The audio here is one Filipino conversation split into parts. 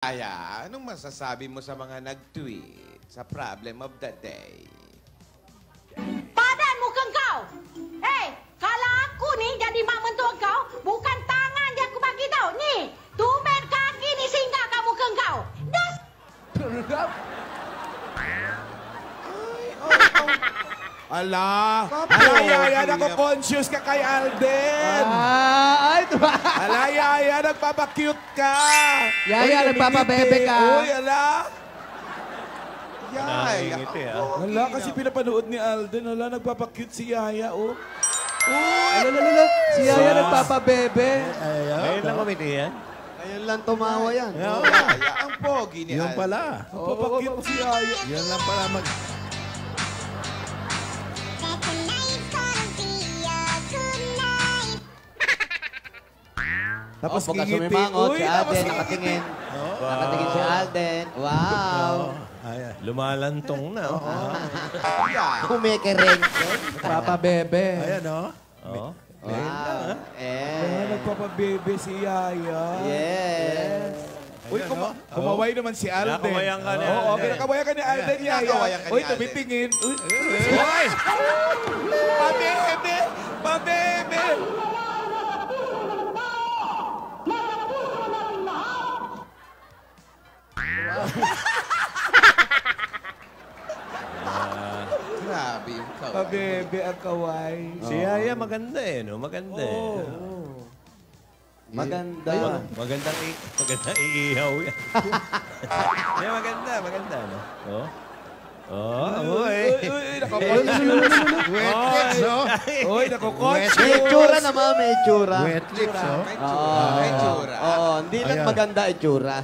Aya, anong masasabi mo sa mga nag-tweet sa problem of the day? Padan muka kau. Kalau aku ni jadi mak mentua kau, bukan tangan je aku bagi tau. Ni, tumben kaki ni singgah kat muka kau. Das. Ala, Yaya, nako-conscious ka kay Alden. Ay, diba? Ala, Yaya, nagpapakute ka. Yaya, nagpapabebe ka. Uy, ala. Yay! Ala, kasi pinapanood ni Alden. Ala, nagpapakute si Yaya, oh. Alala, si Yaya nagpapabebe. Ngayon lang kumiti yan. Ngayon lang tumawa yan. Yaya, ang pogi ni Yun Alden. pala. Nagpapakute si Yaya. Yun lang pala mag... Tapos Tapos ngingiti. sumimangot Si Alden, nakatingin. Nakatingin si Alden. Wow. Ayan. Lumalantong na. Yeah. Kumikiring. Nagpapabebe. Ayan, o. Wow. Ala, nagpapabebe si Yaya. Yes. Uy, kumaway naman si Alden. Kinakawayan ka ni Oo, Alden. kinakawayan ka ni Alden, Yaya. Kinakawayan ka ni Uy, Alden. tumitingin. Uy, Hoy! pabebe! Pabebe! Grabe yung kaway. Pabebe ang kaway. Si Yaya maganda eh, no? Maganda eh. Maganda. Magandang iihaw yan. Yeah, maganda, no? Oh. Oh, uy. Wet oh. Uy, nako-conscious. May itsura naman, may itsura. Wet lips, oh. May tsura. May tsura. Oo, hindi lang Ayan. maganda itsura.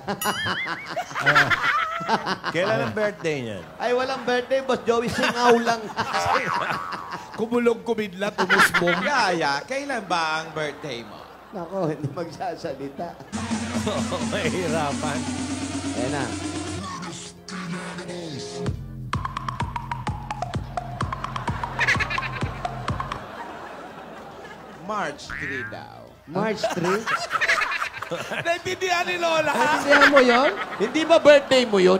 Kailan ang birthday niyan? Ay, walang birthday, Boss Joey. Singaw lang. Kumulog kumidlat, umusbong. Yaya, kailan ba ang birthday mo? Nako, hindi magsasalita. Mahirapan. Ayan na. March 3 daw. March 3. Naintindihan ni Lola. Naintindihan mo yun? Hindi ba birthday mo yun?